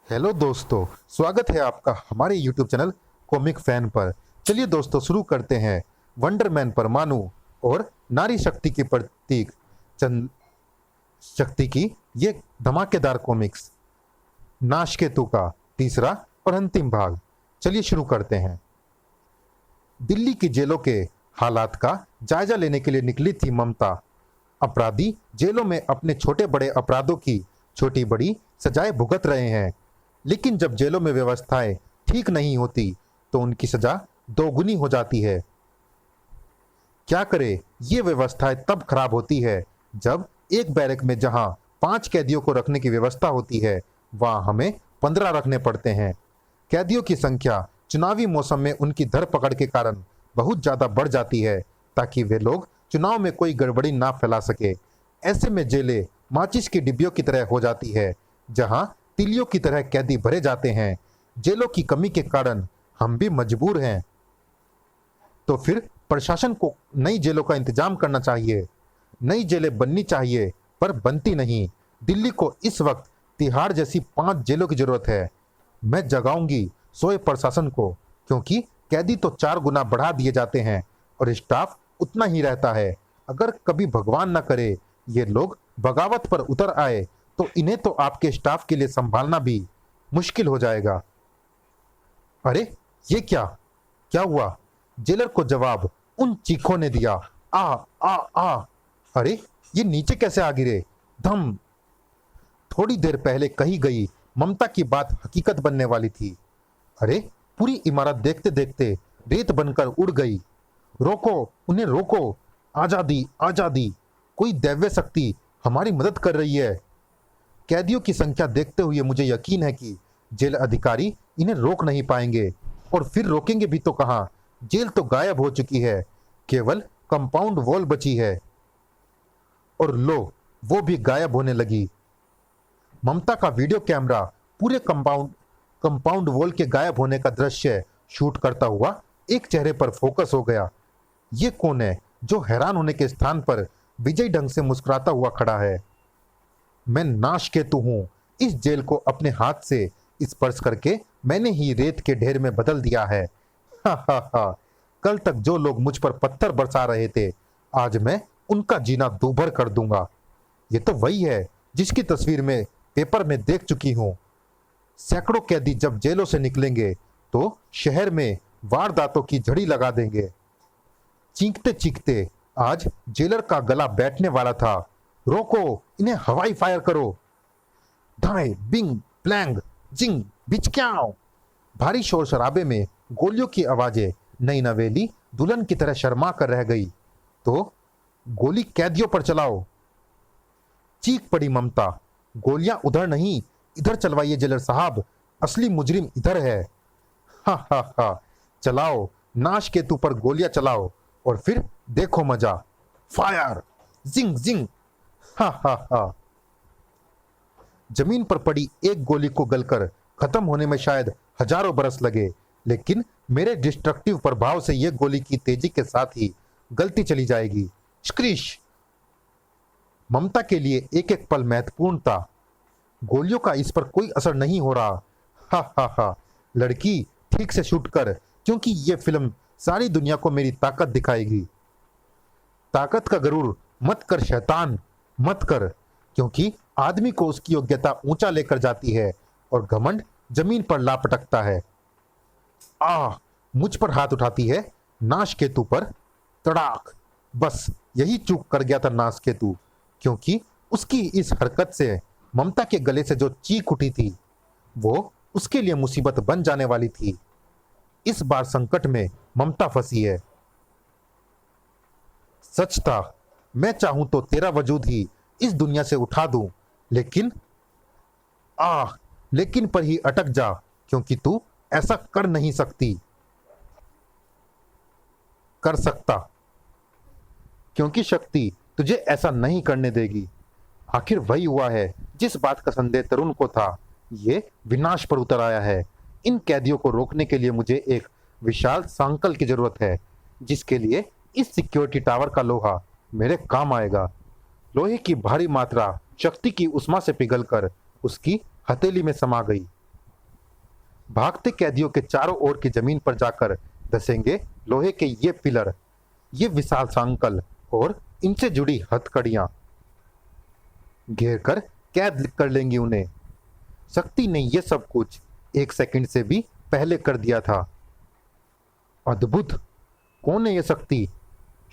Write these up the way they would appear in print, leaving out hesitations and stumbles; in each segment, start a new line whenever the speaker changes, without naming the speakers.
Hello दोस्तों, स्वागत है आपका हमारे YouTube चैनल कॉमिक फैन पर। चलिए दोस्तों, शुरू करते हैं वंडरमैन परमाणु और नारी शक्ति के प्रतीक चंद शक्ति की ये धमाकेदार कॉमिक्स नाशकेतु का तीसरा और अंतिम भाग। चलिए शुरू करते हैं। दिल्ली की जेलों के हालात का जायजा लेने के लिए निकली थी ममता। अपराधी जेलों में अपने छोटे बड़े अपराधों की छोटी बड़ी सजाएं भुगत रहे हैं, लेकिन जब जेलों में व्यवस्थाएं ठीक नहीं होती तो उनकी सजा दोगुनी हो जाती है। क्या करे, ये व्यवस्थाएं तब खराब होती है जब एक बैरक में जहां 5 कैदियों को रखने की व्यवस्था होती है वहां हमें 15 रखने पड़ते हैं। कैदियों की संख्या चुनावी मौसम में उनकी धरपकड़ के कारण बहुत ज्यादा बढ़ जाती है ताकि वे लोग चुनाव में कोई गड़बड़ी ना फैला सके। ऐसे में जेलें माचिस की डिब्बियों की तरह हो जाती है जहां तिलियों की तरह कैदी भरे जाते हैं। जेलों की कमी के कारण हम भी मजबूर हैं, तो फिर प्रशासन को नई जेलों का इंतजाम करना चाहिए। नई जेलें बननी चाहिए पर बनती नहीं। दिल्ली को इस वक्त तिहाड़ जैसी 5 जेलों की जरूरत है। मैं जगाऊंगी सोए प्रशासन को, क्योंकि कैदी तो 4 गुना बढ़ा दिए जाते हैं और स्टाफ उतना ही रहता है। अगर कभी भगवान न करे ये लोग बगावत पर उतर आए तो इन्हें तो आपके स्टाफ के लिए संभालना भी मुश्किल हो जाएगा। अरे ये क्या क्या हुआ? जेलर को जवाब उन चीखों ने दिया। आ आ आ। अरे ये नीचे कैसे आ गिरे? धम। थोड़ी देर पहले कही गई ममता की बात हकीकत बनने वाली थी। अरे पूरी इमारत देखते देखते रेत बनकर उड़ गई। रोको, उन्हें रोको। आजादी आजादी। कोई दैव्य शक्ति हमारी मदद कर रही है। कैदियों की संख्या देखते हुए मुझे यकीन है कि जेल अधिकारी इन्हें रोक नहीं पाएंगे, और फिर रोकेंगे भी तो कहां? जेल तो गायब हो चुकी है, केवल कंपाउंड वॉल बची है, और लो वो भी गायब होने लगी। ममता का वीडियो कैमरा पूरे कंपाउंड वॉल के गायब होने का दृश्य शूट करता हुआ एक चेहरे पर फोकस हो गया। ये कौन है जो हैरान होने के स्थान पर विजयी ढंग से मुस्कुराता हुआ खड़ा है? मैं नाशकेतु हूं। इस जेल को अपने हाथ से स्पर्श करके मैंने ही रेत के ढेर में बदल दिया है। हा हा हा। कल तक जो लोग मुझ पर पत्थर बरसा रहे थे, आज मैं उनका जीना दूभर कर दूंगा। ये तो वही है जिसकी तस्वीर मैं पेपर में देख चुकी हूं। सैकड़ों कैदी जब जेलों से निकलेंगे तो शहर में वारदातों की झड़ी लगा देंगे। चीखते चीखते आज जेलर का गला बैठने वाला था। रोको, इन्हें हवाई फायर करो। धाए बिंग प्लैंग जिंग बिचक्याओ। भारी शोर शराबे में गोलियों की आवाजें नई नवेली दुल्हन की तरह शर्मा कर रह गई। तो गोली कैदियों पर चलाओ। चीख पड़ी ममता। गोलियां उधर नहीं, इधर चलवाइए जेलर साहब, असली मुजरिम इधर है। हा हा हा। चलाओ, नाशकेतु पर गोलियां चलाओ और फिर देखो मजा। फायर। जिंग जिंग। हा हा हा। जमीन पर पड़ी एक गोली को गलकर खत्म होने में शायद हजारों बरस लगे, लेकिन मेरे डिस्ट्रक्टिव प्रभाव से यह गोली की तेजी के साथ ही गलती चली जाएगी। स्क्रीश। ममता के लिए एक एक पल महत्वपूर्ण था। गोलियों का इस पर कोई असर नहीं हो रहा। हा हा हा। लड़की, ठीक से शूट कर, क्योंकि यह फिल्म सारी दुनिया को मेरी ताकत दिखाएगी। ताकत का गरूर मत कर शैतान, मत कर, क्योंकि आदमी को उसकी योग्यता ऊंचा लेकर जाती है और घमंड जमीन पर लापटकता है। मुझ पर हाथ उठाती है। नाशकेतु पर तड़ाक। बस यही चूक कर गया था नाशकेतु, क्योंकि उसकी इस हरकत से ममता के गले से जो चीख उठी थी वो उसके लिए मुसीबत बन जाने वाली थी। इस बार संकट में ममता फंसी है। सच था, मैं चाहूं तो तेरा वजूद ही इस दुनिया से उठा दूं, लेकिन लेकिन पर ही अटक जा, क्योंकि तू ऐसा कर नहीं सकती। कर सकता, क्योंकि शक्ति तुझे ऐसा नहीं करने देगी। आखिर वही हुआ है जिस बात का संदेह तरुण को था। ये विनाश पर उतर आया है। इन कैदियों को रोकने के लिए मुझे एक विशाल सांकल की जरूरत है, जिसके लिए इस सिक्योरिटी टावर का लोहा मेरे काम आएगा। लोहे की भारी मात्रा शक्ति की उष्मा से पिघलकर उसकी हथेली में समा गई। भागते कैदियों के चारों ओर की जमीन पर जाकर धसेंगे लोहे के ये पिलर, ये विशाल सांकल और इनसे जुड़ी हथकड़ियां। घेर कर कैद कर लेंगी उन्हें। शक्ति ने यह सब कुछ 1 सेकंड से भी पहले कर दिया था। अद्भुत! कौन है यह शक्ति?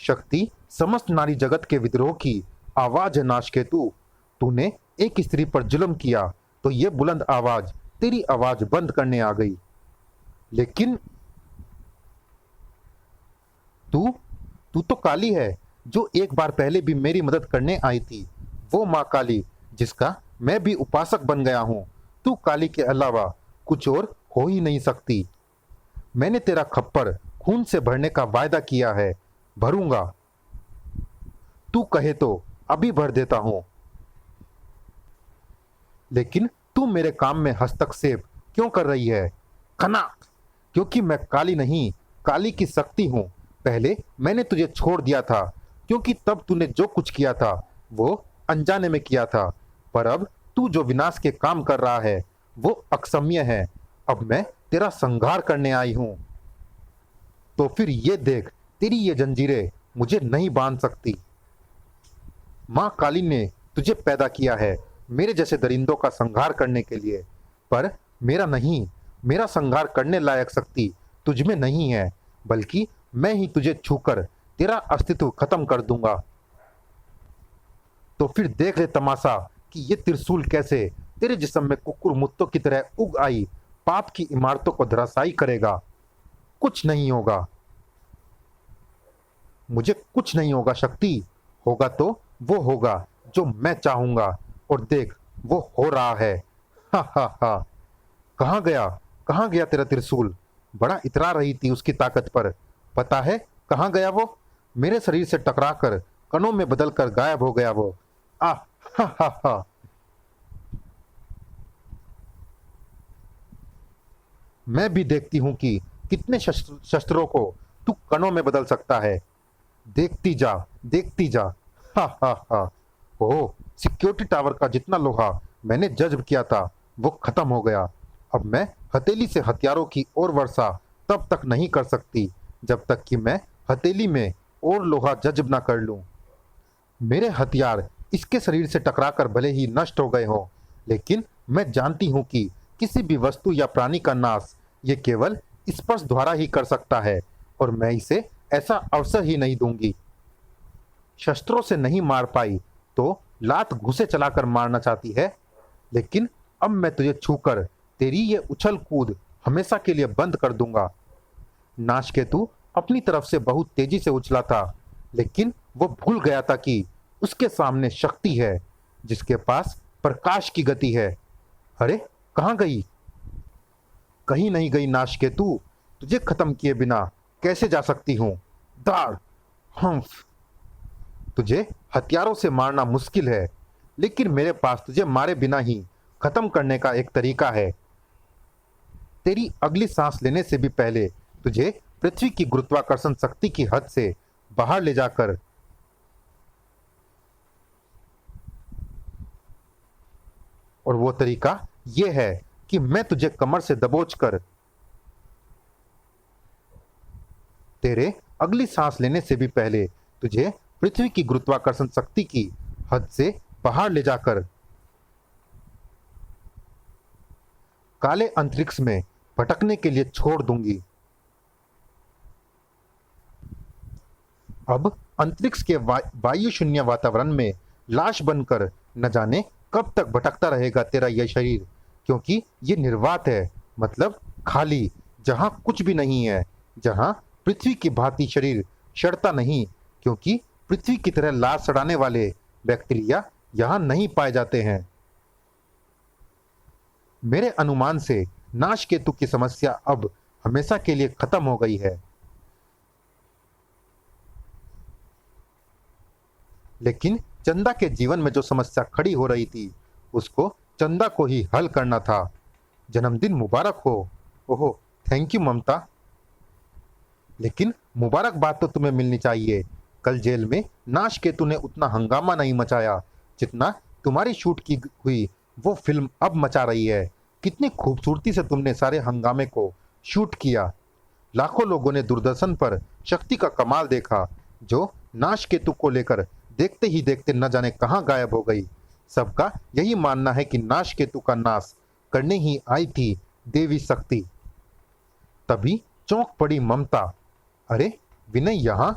शक्ति समस्त नारी जगत के विद्रोह की आवाज है। नाशकेतु, तूने एक स्त्री पर जुल्म किया तो यह बुलंद आवाज तेरी आवाज बंद करने आ गई। लेकिन तू तू तो काली है, जो एक बार पहले भी मेरी मदद करने आई थी। वो माँ काली जिसका मैं भी उपासक बन गया हूं। तू काली के अलावा कुछ और हो ही नहीं सकती। मैंने तेरा खप्पर खून से भरने का वायदा किया है, भरूंगा। तू कहे तो अभी भर देता हूं। लेकिन तू मेरे काम में हस्तक्षेप क्यों कर रही है? खना! क्योंकि मैं काली नहीं, काली की शक्ति हूं। पहले मैंने तुझे छोड़ दिया था, क्योंकि तब तूने जो कुछ किया था वो अनजाने में किया था। पर अब तू जो विनाश के काम कर रहा है वो अक्षम्य है। अब मैं तेरा संहार करने आई हूं। तो फिर ये देख, तेरी ये जंजीरें मुझे नहीं बांध सकती। माँ काली ने तुझे पैदा किया है मेरे जैसे दरिंदों का संहार करने के लिए, पर मेरा नहीं। मेरा संहार करने लायक शक्ति तुझ में नहीं है, बल्कि मैं ही तुझे छूकर तेरा अस्तित्व खत्म कर दूंगा। तो फिर देख ले तमाशा कि ये त्रिशूल कैसे तेरे जिस्म में कुकुर मुत्तों की तरह उग आई पाप की इमारतों को धराशायी करेगा। कुछ नहीं होगा, मुझे कुछ नहीं होगा शक्ति। होगा तो वो होगा जो मैं चाहूंगा, और देख वो हो रहा है। हा हा हा। कहाँ गया तेरा त्रिशूल? बड़ा इतरा रही थी उसकी ताकत पर। पता है कहाँ गया वो? मेरे शरीर से टकराकर कणों में बदलकर गायब हो गया वो। आ हा हा हा। मैं भी देखती हूं कि कितने शस्त्रों को तू कणों में बदल सकता है। देखती जा, देखती जा। हा हा हा। ओह, सिक्योरिटी टावर का जितना लोहा मैंने जज्ब किया था वो खत्म हो गया। अब मैं हथेली से हथियारों की और वर्षा तब तक नहीं कर सकती जब तक कि मैं हथेली में और लोहा जज्ब ना कर लूं। मेरे हथियार इसके शरीर से टकराकर भले ही नष्ट हो गए हों, लेकिन मैं जानती हूं कि किसी भी वस्तु या प्राणी का नाश ये केवल स्पर्श द्वारा ही कर सकता है, और मैं इसे ऐसा अवसर ही नहीं दूंगी। शस्त्रों से नहीं मार पाई तो लात घुसे चलाकर मारना चाहती है, लेकिन अब मैं तुझे छूकर तेरी ये उछल कूद हमेशा के लिए बंद कर दूंगा। नाशकेतु अपनी तरफ से बहुत तेजी से उछला था, लेकिन वो भूल गया था कि उसके सामने शक्ति है जिसके पास प्रकाश की गति है। अरे कहाँ गई? कहीं नहीं गई नाशकेतु। तुझे खत्म किए बिना कैसे जा सकती हूं? दाड़ हम्फ। तुझे हथियारों से मारना मुश्किल है, लेकिन मेरे पास तुझे मारे बिना ही खत्म करने का एक तरीका है। तेरी अगली सांस लेने से भी पहले तुझे पृथ्वी की गुरुत्वाकर्षण शक्ति की हद से बाहर ले जाकर और वो तरीका ये है कि मैं तुझे कमर से दबोचकर तेरे अगली सांस लेने से भी पहले तुझे पृथ्वी की गुरुत्वाकर्षण शक्ति की हद से बाहर ले जाकर काले अंतरिक्ष में भटकने के लिए छोड़ दूंगी। अब अंतरिक्ष के वायु शून्य वातावरण में लाश बनकर न जाने कब तक भटकता रहेगा तेरा यह शरीर, क्योंकि ये निर्वात है, मतलब खाली, जहां कुछ भी नहीं है, जहां पृथ्वी की भांति शरीर सड़ता नहीं, क्योंकि पृथ्वी की तरह लाश सड़ाने वाले बैक्टीरिया यहां नहीं पाए जाते हैं। मेरे अनुमान से नाशकेतु की समस्या अब हमेशा के लिए खत्म हो गई है, लेकिन चंदा के जीवन में जो समस्या खड़ी हो रही थी उसको चंदा को ही हल करना था। जन्मदिन मुबारक हो। ओहो, थैंक यू ममता। लेकिन मुबारकबाद तो तुम्हें मिलनी चाहिए। कल जेल में नाशकेतु ने उतना हंगामा नहीं मचाया जितना तुम्हारी शूट की हुई वो फिल्म अब मचा रही है। कितनी खूबसूरती से तुमने सारे हंगामे को शूट किया। लाखों लोगों ने दूरदर्शन पर शक्ति का कमाल देखा, जो नाश केतु को लेकर देखते ही देखते न जाने कहां गायब हो गई। सबका यही मानना है कि नाश केतु का नाश करने ही आई थी देवी शक्ति। तभी चौंक पड़ी ममता। अरे विनय यहाँ?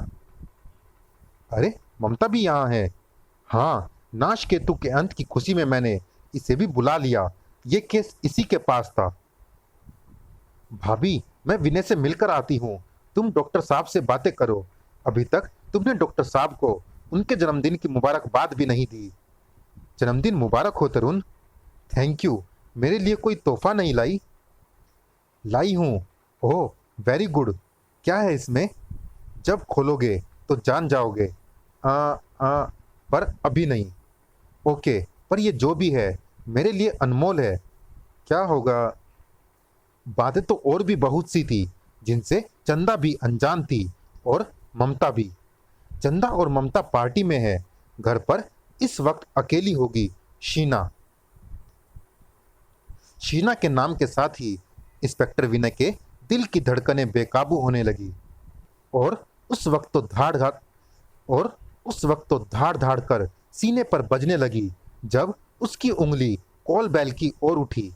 अरे ममता भी यहाँ है। हाँ, नाश केतु के अंत की खुशी में मैंने इसे भी बुला लिया। ये केस इसी के पास था। भाभी, मैं विनय से मिलकर आती हूँ, तुम डॉक्टर साहब से बातें करो। अभी तक तुमने डॉक्टर साहब को उनके जन्मदिन की मुबारकबाद भी नहीं दी। जन्मदिन मुबारक हो तरुण। Thank you. मेरे लिए कोई तोहफा नहीं लाई? लाई हूँ। Oh very good. क्या है इसमें? जब खोलोगे तो जान जाओगे। आ, आ, पर अभी नहीं। ओके, पर ये जो भी है मेरे लिए अनमोल है। क्या होगा? बातें तो और भी बहुत सी थी जिनसे चंदा भी अनजान थी और ममता भी। चंदा और ममता पार्टी में है। घर पर इस वक्त अकेली होगी शीना। शीना के नाम के साथ ही इंस्पेक्टर विनय के दिल की धड़कनें बेकाबू होने लगी और उस वक्त तो धाड़ धाड़ कर सीने पर बजने लगी जब उसकी उंगली कॉल बेल की ओर उठी।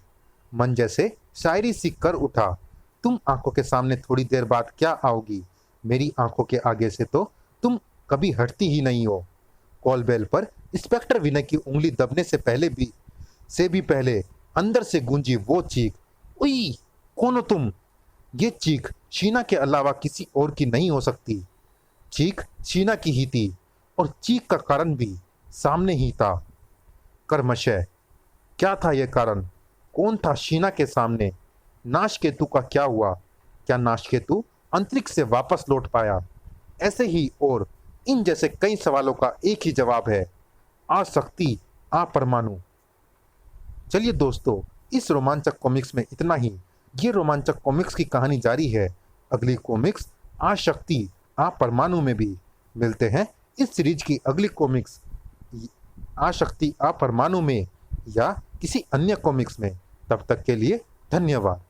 मन जैसे शायरी सी कर उठा। तुम आंखों के सामने थोड़ी देर बाद क्या आओगी? मेरी आंखों के आगे से तो तुम कभी हटती ही नहीं हो। कॉल बेल पर इंस्पेक्टर विनय की उंगली दबने से भी पहले अंदर से गूंजी वो चीख। उई, कौन हो तुम? ये चीख शीना के अलावा किसी और की नहीं हो सकती। चीख शीना की ही थी और चीख का कारण भी सामने ही था। कर्मशः क्या था यह कारण? कौन था शीना के सामने? नाश केतु का क्या हुआ? क्या नाश केतु अंतरिक्ष से वापस लौट पाया? ऐसे ही और इन जैसे कई सवालों का एक ही जवाब है, आ शक्ति, आ परमाणु। चलिए दोस्तों, इस रोमांचक कॉमिक्स में इतना ही। ये रोमांचक कॉमिक्स की कहानी जारी है। अगली कॉमिक्स आ शक्ति आ परमाणु में भी मिलते हैं। इस सीरीज की अगली कॉमिक्स आ शक्ति आ परमाणु में या किसी अन्य कॉमिक्स में। तब तक के लिए धन्यवाद।